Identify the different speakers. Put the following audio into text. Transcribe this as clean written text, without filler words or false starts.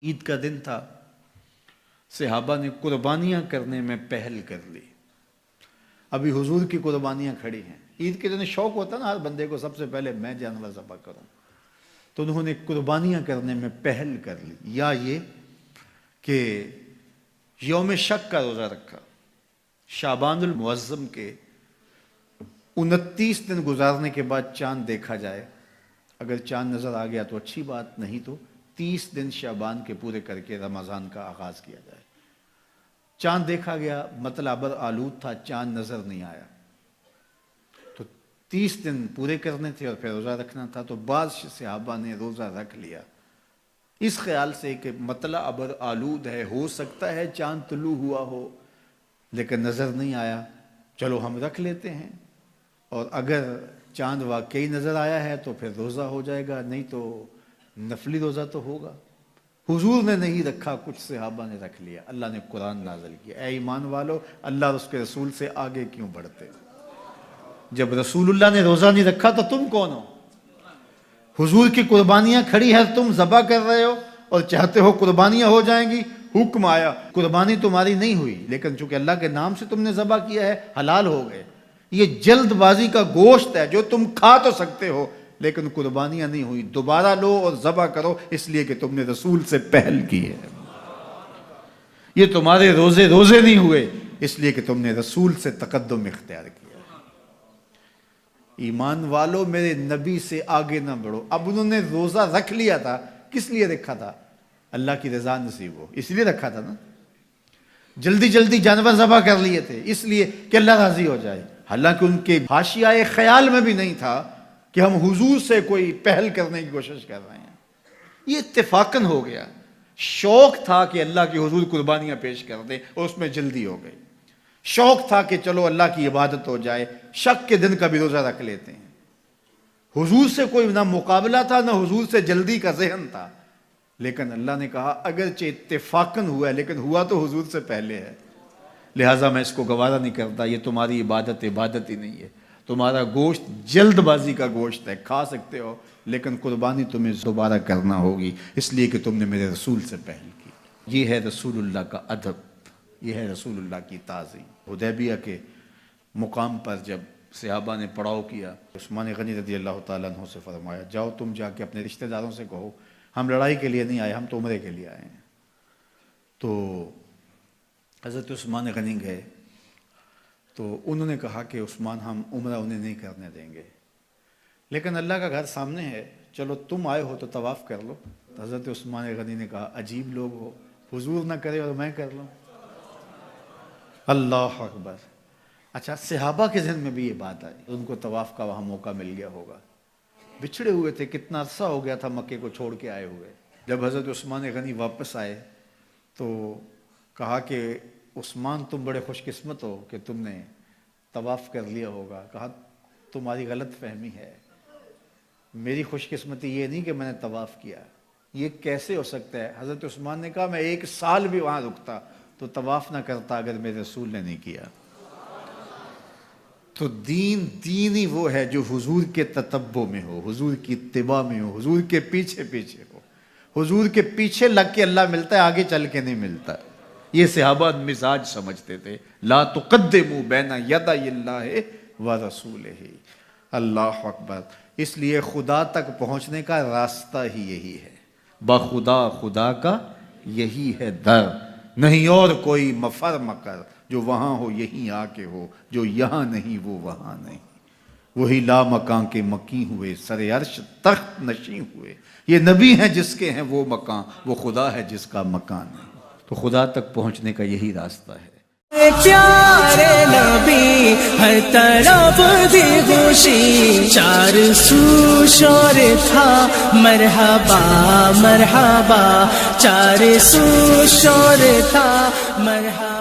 Speaker 1: عید کا دن تھا، صحابہ نے قربانیاں کرنے میں پہل کر لی۔ ابھی حضور کی قربانیاں کھڑی ہیں۔ عید کے دن شوق ہوتا ہے نا ہر بندے کو، سب سے پہلے میں جانور ذبح کروں، تو انہوں نے قربانیاں کرنے میں پہل کر لی۔ یا یہ کہ یوم شک کا روزہ رکھا، شعبان المعظم کے 29 دن گزارنے کے بعد چاند دیکھا جائے، اگر چاند نظر آ گیا تو اچھی بات، نہیں تو 30 دن شعبان کے پورے کر کے رمضان کا آغاز کیا جائے۔ چاند دیکھا گیا، مطلع ابر آلود تھا، چاند نظر نہیں آیا، تو 30 دن پورے کرنے تھے اور پھر روزہ رکھنا تھا۔ تو بعض صحابہ نے روزہ رکھ لیا اس خیال سے کہ مطلع ابر آلود ہے، ہو سکتا ہے چاند طلوع ہوا ہو لیکن نظر نہیں آیا، چلو ہم رکھ لیتے ہیں، اور اگر چاند واقعی نظر آیا ہے تو پھر روزہ ہو جائے گا، نہیں تو نفلی روزہ تو ہوگا۔ حضور نے نہیں رکھا، کچھ صحابہ نے رکھ لیا۔ اللہ نے قرآن نازل کیا، اے ایمان والو اللہ اور اس کے رسول سے آگے کیوں بڑھتے؟ جب رسول اللہ نے روزہ نہیں رکھا تو تم کون ہو؟ حضور کی قربانیاں کھڑی ہے، تم ذبح کر رہے ہو اور چاہتے ہو قربانیاں ہو جائیں گی۔ حکم آیا، قربانی تمہاری نہیں ہوئی لیکن چونکہ اللہ کے نام سے تم نے ذبح کیا ہے، حلال ہو گئے۔ یہ جلد بازی کا گوشت ہے جو تم کھا تو سکتے ہو لیکن قربانیاں نہیں ہوئی، دوبارہ لو اور ذبح کرو، اس لیے کہ تم نے رسول سے پہل کی ہے۔ یہ تمہارے روزے نہیں ہوئے اس لیے کہ تم نے رسول سے تقدم اختیار کیا۔ ایمان والو میرے نبی سے آگے نہ بڑھو۔ اب انہوں نے روزہ رکھ لیا تھا، کس لیے رکھا تھا؟ اللہ کی رضا نصیب ہو، اس لیے رکھا تھا نا۔ جلدی جلدی جانور ذبح کر لیے تھے اس لیے کہ اللہ راضی ہو جائے، حالانکہ ان کے حاشیۂ خیال میں بھی نہیں تھا کہ ہم حضور سے کوئی پہل کرنے کی کوشش کر رہے ہیں۔ یہ اتفاقاً ہو گیا، شوق تھا کہ اللہ کے حضور قربانیاں پیش کر دیں اور اس میں جلدی ہو گئی۔ شوق تھا کہ چلو اللہ کی عبادت ہو جائے، شک کے دن کا بھی روزہ رکھ لیتے ہیں۔ حضور سے کوئی نہ مقابلہ تھا نہ حضور سے جلدی کا ذہن تھا، لیکن اللہ نے کہا اگرچہ اتفاقاً ہوا ہے لیکن ہوا تو حضور سے پہلے ہے، لہٰذا میں اس کو گوارا نہیں کرتا۔ یہ تمہاری عبادت ہی نہیں ہے، تمہارا گوشت جلد بازی کا گوشت ہے، کھا سکتے ہو لیکن قربانی تمہیں دوبارہ کرنا ہوگی اس لیے کہ تم نے میرے رسول سے پہل کی۔ یہ ہے رسول اللہ کا ادب، یہ ہے رسول اللہ کی تعظیم۔ حدیبیہ کے مقام پر جب صحابہ نے پڑاؤ کیا، عثمان غنی رضی اللہ تعالیٰ عنہ سے فرمایا جاؤ تم جا کے اپنے رشتہ داروں سے کہو ہم لڑائی کے لیے نہیں آئے، ہم تو عمرے کے لیے آئے ہیں۔ تو حضرت عثمان غنی گئے تو انہوں نے کہا کہ عثمان ہم عمرہ انہیں نہیں کرنے دیں گے، لیکن اللہ کا گھر سامنے ہے، چلو تم آئے ہو تو طواف کر لو۔ حضرت عثمان غنی نے کہا عجیب لوگ ہو، حضور نہ کرے اور میں کر لوں؟ اللہ اکبر۔ اچھا، صحابہ کے ذہن میں بھی یہ بات آئی، ان کو طواف کا وہاں موقع مل گیا ہوگا، بچھڑے ہوئے تھے، کتنا عرصہ ہو گیا تھا مکے کو چھوڑ کے آئے ہوئے۔ جب حضرت عثمان غنی واپس آئے تو کہا کہ عثمان تم بڑے خوش قسمت ہو کہ تم نے طواف کر لیا ہوگا۔ کہا تمہاری غلط فہمی ہے، میری خوش قسمتی یہ نہیں کہ میں نے طواف کیا، یہ کیسے ہو سکتا ہے؟ حضرت عثمان نے کہا میں 1 سال بھی وہاں رکتا تو طواف نہ کرتا اگر میرے رسول نے نہیں کیا۔ تو دین ہی وہ ہے جو حضور کے تتبع میں ہو، حضور کی اتباع میں ہو، حضور کے پیچھے ہو۔ حضور کے پیچھے لگ کے اللہ ملتا ہے، آگے چل کے نہیں ملتا۔ یہ صحابہ مزاج سمجھتے تھے، لا تقدموا بین یدی اللہ ورسولہ، اللہ اکبر۔ اس لیے خدا تک پہنچنے کا راستہ ہی یہی ہے، خدا کا یہی ہے در، نہیں اور کوئی مفر مکر، جو وہاں ہو یہیں آ کے ہو، جو یہاں نہیں وہ وہاں نہیں۔ وہی لا مکان کے مکی ہوئے، سر عرش تخت نشیں ہوئے۔ یہ نبی ہیں جس کے ہیں وہ مکان، وہ خدا ہے جس کا مکان ہے۔ تو خدا تک پہنچنے کا یہی راستہ ہے۔
Speaker 2: پیارے نبی ہر طرف تھی خوشی، 400 شور تھا مرحبا مرحبا، 400 شور تھا مرحبا۔